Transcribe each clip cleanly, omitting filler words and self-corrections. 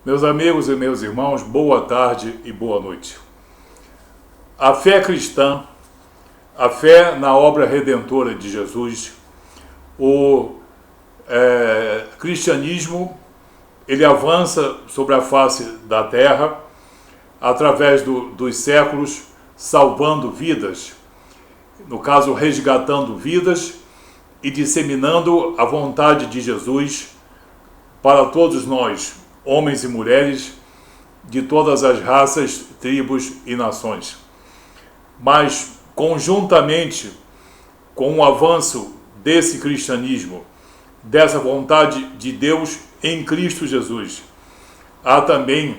Meus amigos e meus irmãos, boa tarde e boa noite. A fé cristã, a fé na obra redentora de Jesus, o cristianismo, ele avança sobre a face da terra através dos séculos, salvando vidas, no caso resgatando vidas e disseminando a vontade de Jesus para todos nós, homens e mulheres de todas as raças, tribos e nações. Mas, conjuntamente com o avanço desse cristianismo, dessa vontade de Deus em Cristo Jesus, há também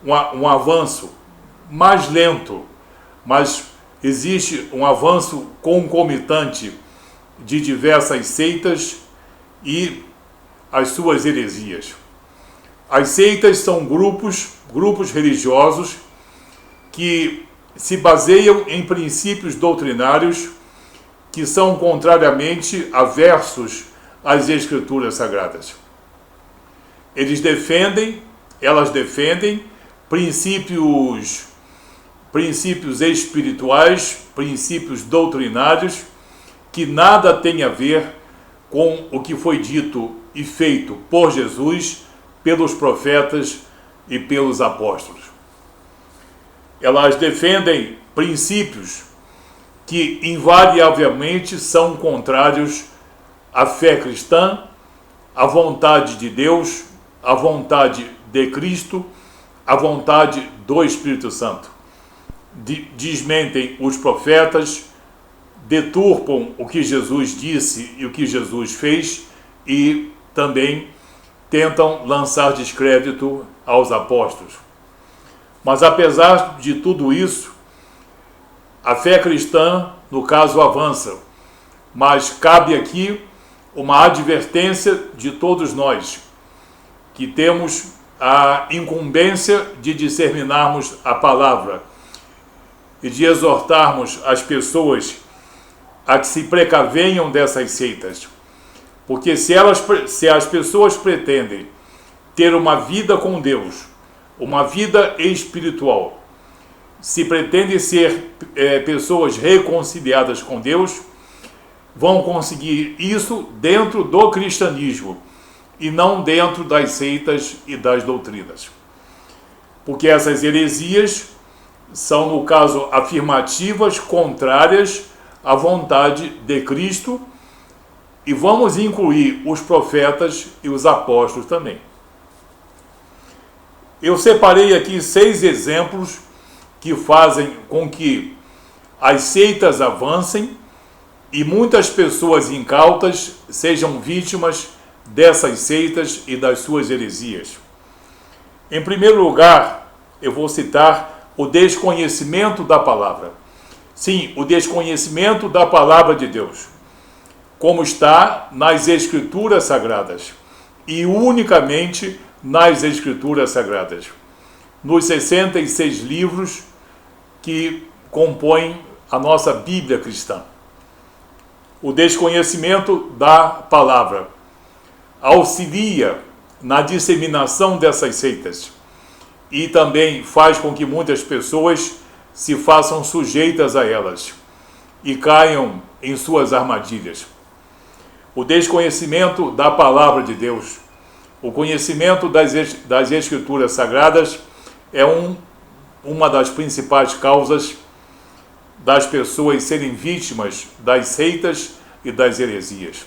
um avanço mais lento, mas existe um avanço concomitante de diversas seitas e as suas heresias. As seitas são grupos religiosos que se baseiam em princípios doutrinários que são contrariamente aversos às Escrituras Sagradas. Elas defendem princípios espirituais, princípios doutrinários que nada têm a ver com o que foi dito e feito por Jesus, pelos profetas e pelos apóstolos. Elas defendem princípios que invariavelmente são contrários à fé cristã, à vontade de Deus, à vontade de Cristo, à vontade do Espírito Santo. Desmentem os profetas, deturpam o que Jesus disse e o que Jesus fez e também tentam lançar descrédito aos apóstolos. Mas apesar de tudo isso, a fé cristã, no caso, avança. Mas cabe aqui uma advertência de todos nós, que temos a incumbência de disseminarmos a palavra e de exortarmos as pessoas a que se precavenham dessas seitas. Porque se as pessoas pretendem ter uma vida com Deus, uma vida espiritual, se pretendem ser pessoas reconciliadas com Deus, vão conseguir isso dentro do cristianismo e não dentro das seitas e das doutrinas. Porque essas heresias são, no caso, afirmativas contrárias à vontade de Cristo, e vamos incluir os profetas e os apóstolos também. Eu separei aqui 6 exemplos que fazem com que as seitas avancem e muitas pessoas incautas sejam vítimas dessas seitas e das suas heresias. Em primeiro lugar, eu vou citar o desconhecimento da palavra. Sim, o desconhecimento da palavra de Deus, como está nas Escrituras Sagradas, e unicamente nas Escrituras Sagradas, nos 66 livros que compõem a nossa Bíblia cristã. O desconhecimento da palavra auxilia na disseminação dessas seitas e também faz com que muitas pessoas se façam sujeitas a elas e caiam em suas armadilhas. O desconhecimento da palavra de Deus, o conhecimento das Escrituras Sagradas é uma das principais causas das pessoas serem vítimas das seitas e das heresias.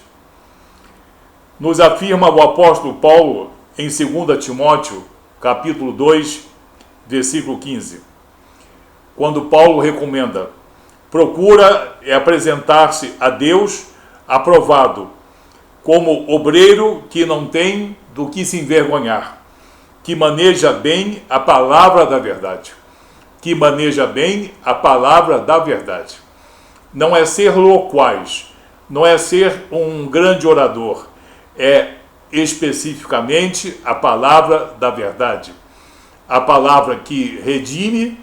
Nos afirma o apóstolo Paulo em 2 Timóteo, capítulo 2, versículo 15, quando Paulo recomenda: procura apresentar-se a Deus aprovado, como obreiro que não tem do que se envergonhar, que maneja bem a palavra da verdade. Que maneja bem a palavra da verdade. Não é ser loquaz, não é ser um grande orador, é especificamente a palavra da verdade. A palavra que redime,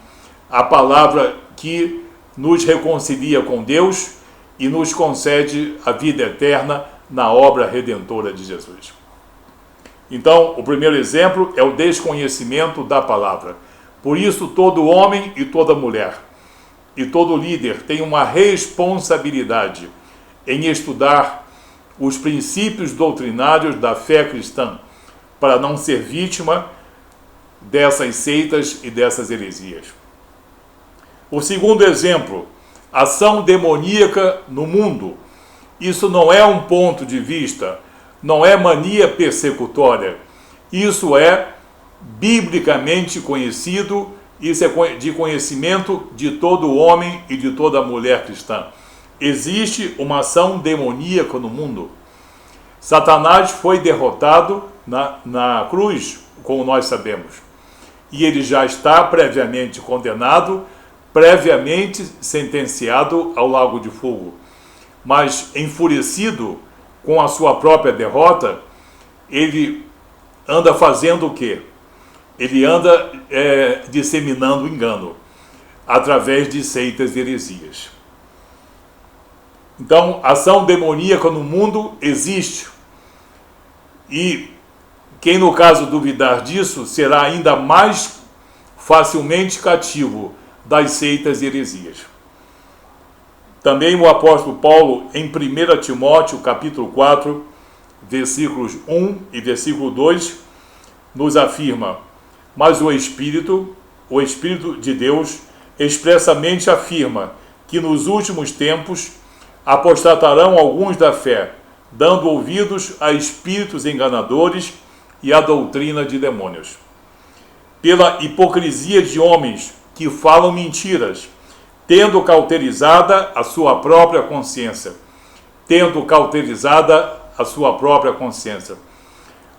a palavra que nos reconcilia com Deus e nos concede a vida eterna na obra redentora de Jesus. Então, o primeiro exemplo é o desconhecimento da palavra. Por isso, todo homem e toda mulher e todo líder tem uma responsabilidade em estudar os princípios doutrinários da fé cristã, para não ser vítima dessas seitas e dessas heresias. O segundo exemplo, ação demoníaca no mundo. Isso não é um ponto de vista, não é mania persecutória. Isso é biblicamente conhecido, isso é de conhecimento de todo homem e de toda mulher cristã. Existe uma ação demoníaca no mundo. Satanás foi derrotado na cruz, como nós sabemos. E ele já está previamente condenado, previamente sentenciado ao lago de fogo. Mas, enfurecido com a sua própria derrota, ele anda fazendo o quê? Ele anda disseminando engano, através de seitas e heresias. Então, ação demoníaca no mundo existe. E quem, no caso, duvidar disso, será ainda mais facilmente cativo das seitas e heresias. Também o apóstolo Paulo, em 1 Timóteo, capítulo 4, versículos 1 e versículo 2, nos afirma: mas o Espírito de Deus, expressamente afirma que nos últimos tempos apostatarão alguns da fé, dando ouvidos a espíritos enganadores e a doutrina de demônios. Pela hipocrisia de homens que falam mentiras, tendo cauterizada a sua própria consciência.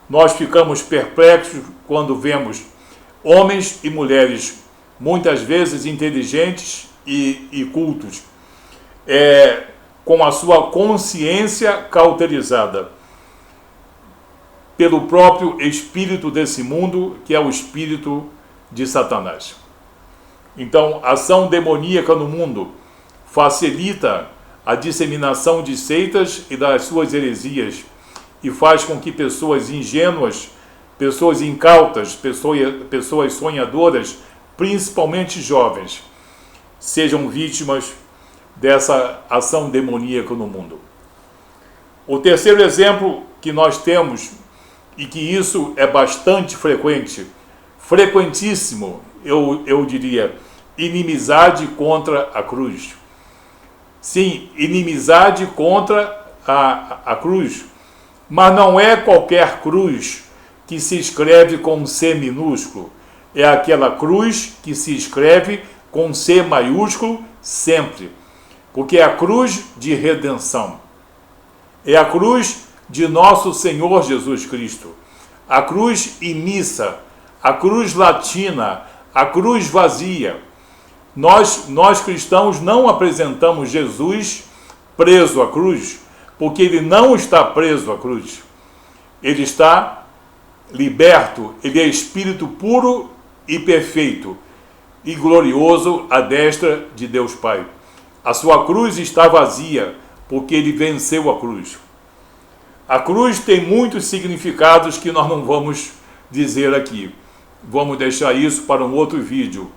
Nós ficamos perplexos quando vemos homens e mulheres, muitas vezes inteligentes e cultos, com a sua consciência cauterizada pelo próprio espírito desse mundo, que é o espírito de Satanás. Então, a ação demoníaca no mundo facilita a disseminação de seitas e das suas heresias e faz com que pessoas ingênuas, pessoas incautas, pessoas sonhadoras, principalmente jovens, sejam vítimas dessa ação demoníaca no mundo. O terceiro exemplo que nós temos, e que isso é bastante frequente, frequentíssimo, eu diria, inimizade contra a cruz. Sim, inimizade contra a cruz, mas não é qualquer cruz que se escreve com C minúsculo, é aquela cruz que se escreve com C maiúsculo sempre, porque é a cruz de redenção, é a cruz de nosso Senhor Jesus Cristo, a cruz imissa, a cruz latina, a cruz vazia. Nós cristãos não apresentamos Jesus preso à cruz, porque ele não está preso à cruz. Ele está liberto, ele é espírito puro e perfeito e glorioso à destra de Deus Pai. A sua cruz está vazia, porque ele venceu a cruz. A cruz tem muitos significados que nós não vamos dizer aqui. Vamos deixar isso para um outro vídeo,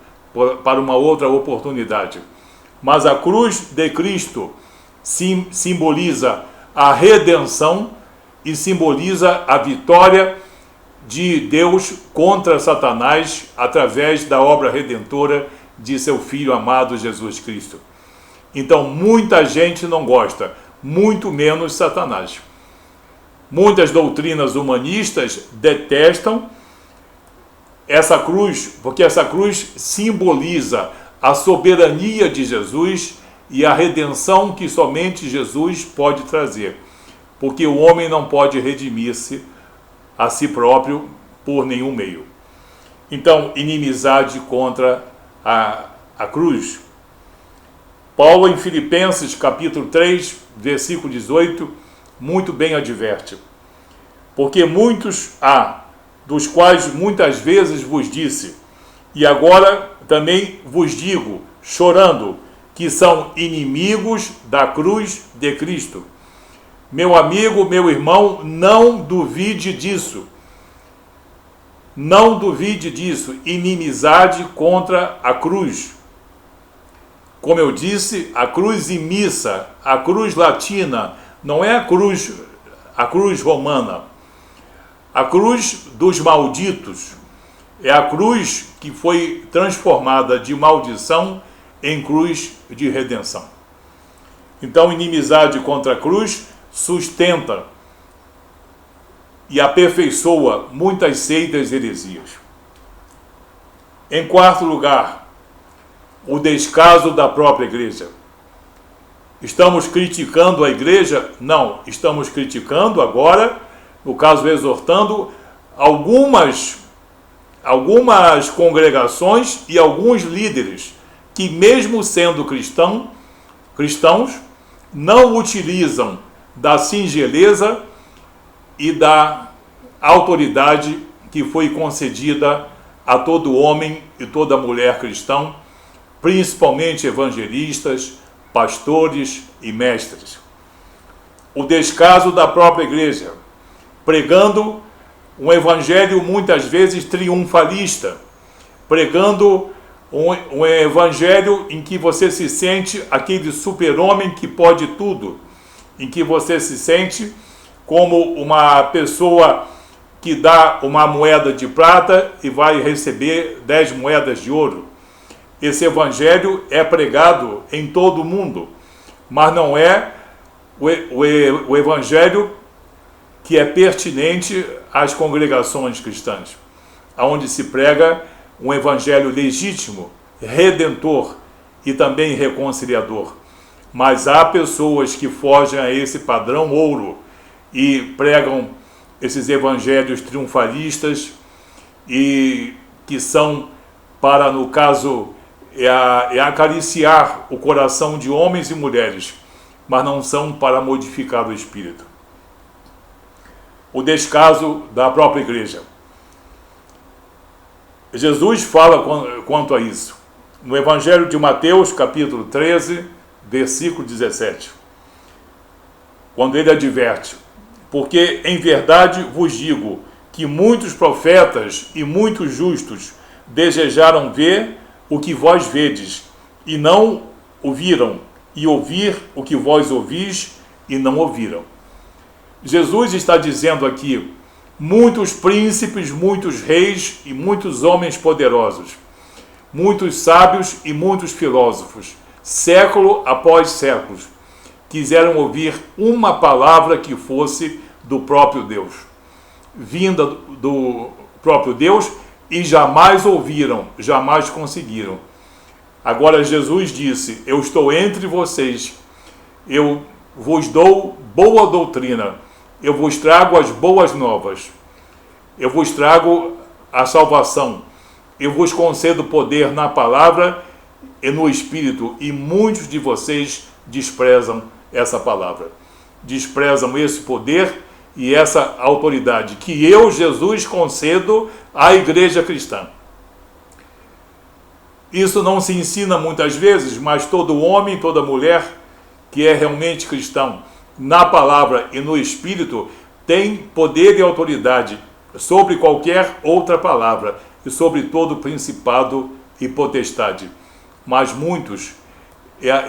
para uma outra oportunidade. Mas a cruz de Cristo simboliza a redenção e simboliza a vitória de Deus contra Satanás através da obra redentora de seu Filho amado Jesus Cristo. Então, muita gente não gosta, muito menos Satanás. Muitas doutrinas humanistas detestam essa cruz, porque essa cruz simboliza a soberania de Jesus e a redenção que somente Jesus pode trazer, porque o homem não pode redimir-se a si próprio por nenhum meio. Então, inimizade contra a cruz. Paulo, em Filipenses, capítulo 3, versículo 18, muito bem adverte: porque muitos há, dos quais muitas vezes vos disse, e agora também vos digo, chorando, que são inimigos da cruz de Cristo. Meu amigo, meu irmão, não duvide disso. Não duvide disso, inimizade contra a cruz. Como eu disse, a cruz imissa, a cruz latina, não é a cruz romana. A cruz dos malditos é a cruz que foi transformada de maldição em cruz de redenção. Então, inimizade contra a cruz sustenta e aperfeiçoa muitas seitas e heresias. Em quarto lugar, o descaso da própria igreja. Estamos criticando a igreja? Não, estamos criticando agora, no caso exortando, algumas congregações e alguns líderes que, mesmo sendo cristãos, não utilizam da singeleza e da autoridade que foi concedida a todo homem e toda mulher cristão, principalmente evangelistas, pastores e mestres. O descaso da própria igreja, pregando um evangelho muitas vezes triunfalista, pregando um evangelho em que você se sente aquele super-homem que pode tudo, em que você se sente como uma pessoa que dá uma moeda de prata e vai receber 10 moedas de ouro. Esse evangelho é pregado em todo o mundo, mas não é o evangelho que é pertinente às congregações cristãs, onde se prega um evangelho legítimo, redentor e também reconciliador. Mas há pessoas que fogem a esse padrão ouro e pregam esses evangelhos triunfalistas e que são para, no caso, acariciar o coração de homens e mulheres, mas não são para modificar o espírito. O descaso da própria igreja. Jesus fala quanto a isso no Evangelho de Mateus, capítulo 13, versículo 17, quando ele adverte: porque em verdade vos digo que muitos profetas e muitos justos desejaram ver o que vós vedes e não o viram, e ouvir o que vós ouvis e não ouviram. Jesus está dizendo aqui: muitos príncipes, muitos reis e muitos homens poderosos, muitos sábios e muitos filósofos, século após século, quiseram ouvir uma palavra que fosse do próprio Deus, vinda do próprio Deus, e jamais ouviram, jamais conseguiram. Agora Jesus disse: eu estou entre vocês, eu vos dou boa doutrina, eu vos trago as boas novas, eu vos trago a salvação, eu vos concedo poder na palavra e no Espírito, e muitos de vocês desprezam essa palavra, desprezam esse poder e essa autoridade que eu, Jesus, concedo à igreja cristã. Isso não se ensina muitas vezes, mas todo homem, toda mulher que é realmente cristão, na palavra e no Espírito, tem poder e autoridade sobre qualquer outra palavra e sobre todo principado e potestade. Mas muitos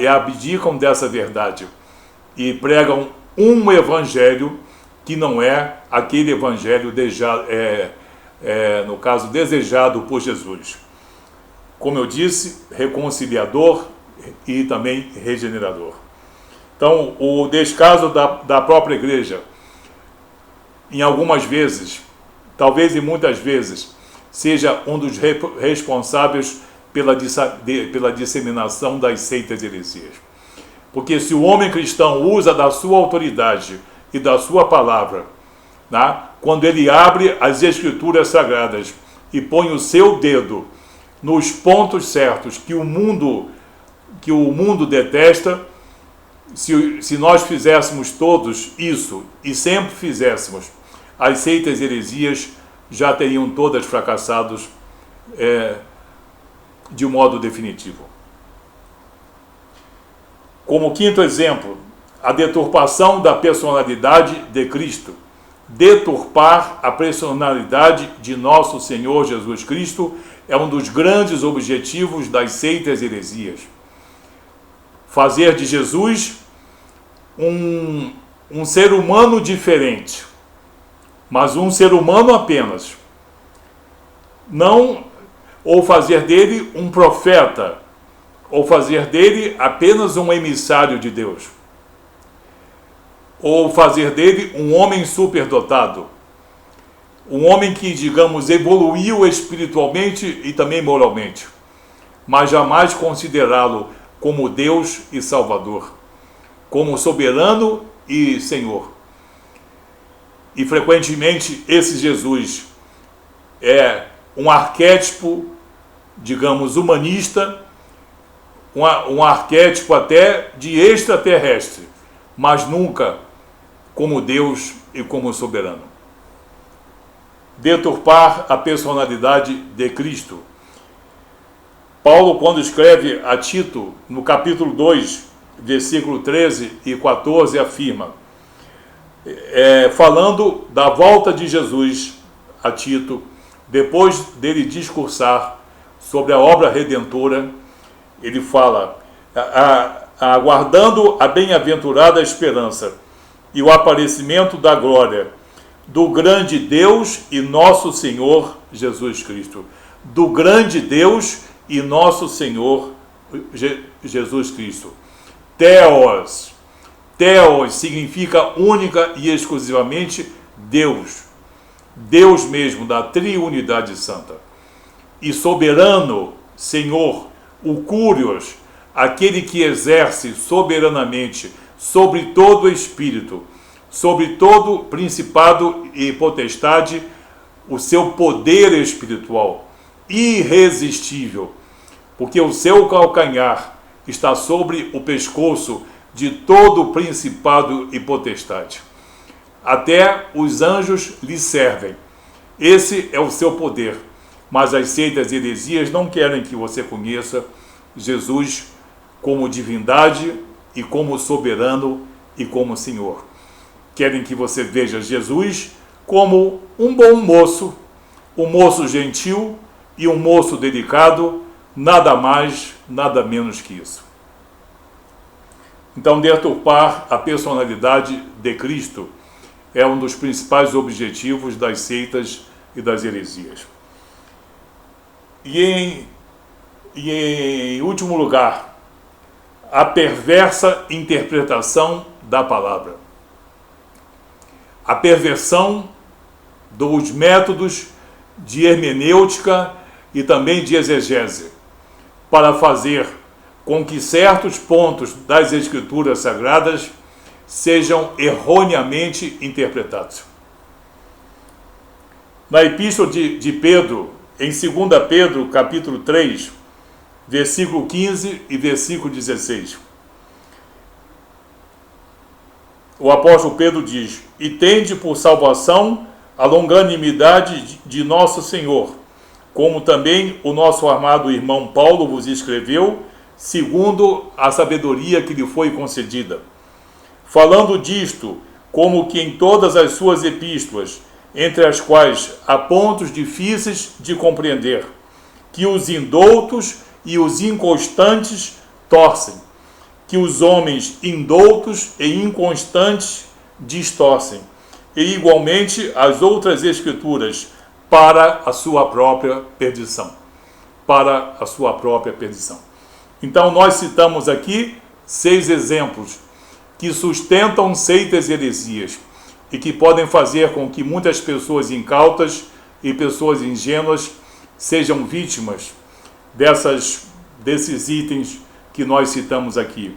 abdicam dessa verdade e pregam um evangelho que não é aquele evangelho no caso desejado por Jesus. Como eu disse, reconciliador e também regenerador. Então, o descaso da própria igreja, em algumas vezes, talvez e muitas vezes, seja um dos responsáveis pela disseminação das seitas e heresias. Porque se o homem cristão usa da sua autoridade e da sua palavra, né, quando ele abre as escrituras sagradas e põe o seu dedo nos pontos certos que o mundo detesta, se nós fizéssemos todos isso e sempre fizéssemos, as seitas e heresias já teriam todas fracassados de modo definitivo. Como quinto exemplo, a deturpação da personalidade de Cristo, deturpar a personalidade de nosso Senhor Jesus Cristo é um dos grandes objetivos das seitas e heresias. Fazer de Jesus um ser humano diferente, mas um ser humano apenas. Não, ou fazer dele um profeta, ou fazer dele apenas um emissário de Deus, ou fazer dele um homem superdotado, um homem que, digamos, evoluiu espiritualmente e também moralmente, mas jamais considerá-lo como Deus e Salvador, como soberano e Senhor. E frequentemente esse Jesus é um arquétipo, digamos, humanista, um arquétipo até de extraterrestre, mas nunca como Deus e como soberano. Deturpar a personalidade de Cristo. Paulo, quando escreve a Tito, no capítulo 2, versículo 13 e 14, afirma, falando da volta de Jesus a Tito, depois dele discursar sobre a obra redentora, ele fala, aguardando a bem-aventurada esperança e o aparecimento da glória do grande Deus e nosso Senhor Jesus Cristo. Do grande Deus e nosso Senhor Jesus Cristo. Theos. Theos significa única e exclusivamente Deus. Deus mesmo, da triunidade santa. E soberano, Senhor, o Curios, aquele que exerce soberanamente sobre todo espírito, sobre todo principado e potestade, o seu poder espiritual, irresistível, porque o seu calcanhar está sobre o pescoço de todo principado e potestade. Até os anjos lhe servem. Esse é o seu poder. Mas as seitas e heresias não querem que você conheça Jesus como divindade e como soberano e como Senhor. Querem que você veja Jesus como um bom moço, um moço gentil e um moço delicado, nada mais, nada menos que isso. Então, deturpar a personalidade de Cristo é um dos principais objetivos das seitas e das heresias. E em último lugar, a perversa interpretação da palavra. A perversão dos métodos de hermenêutica e também de exegese, para fazer com que certos pontos das Escrituras Sagradas sejam erroneamente interpretados. Na Epístola de Pedro, em 2 Pedro, capítulo 3, versículo 15 e versículo 16, o apóstolo Pedro diz: e tende por salvação a longanimidade de nosso Senhor, como também o nosso amado irmão Paulo vos escreveu, segundo a sabedoria que lhe foi concedida. Falando disto, como que em todas as suas epístolas, entre as quais há pontos difíceis de compreender, que os indoutos e os inconstantes torcem, que os homens indoutos e inconstantes distorcem, e igualmente as outras escrituras, para a sua própria perdição. Para a sua própria perdição. Então nós citamos aqui 6 exemplos que sustentam seitas e heresias e que podem fazer com que muitas pessoas incautas e pessoas ingênuas sejam vítimas desses itens que nós citamos aqui.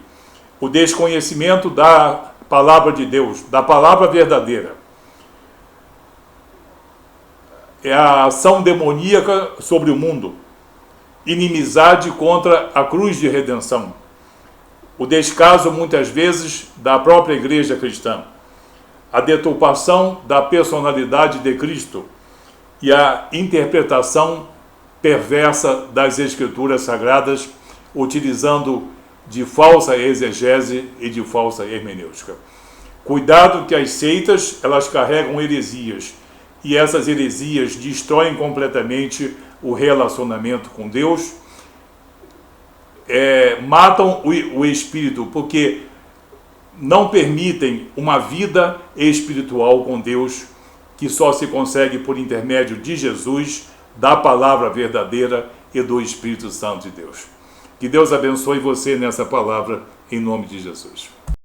O desconhecimento da palavra de Deus, da palavra verdadeira. É a ação demoníaca sobre o mundo. Inimizade contra a cruz de redenção. O descaso, muitas vezes, da própria igreja cristã. A deturpação da personalidade de Cristo e a interpretação perversa das Escrituras Sagradas, utilizando de falsa exegese e de falsa hermenêutica. Cuidado que as seitas, elas carregam heresias, e essas heresias destroem completamente o relacionamento com Deus, matam o espírito, porque não permitem uma vida espiritual com Deus, que só se consegue por intermédio de Jesus, da palavra verdadeira e do Espírito Santo de Deus. Que Deus abençoe você nessa palavra, em nome de Jesus.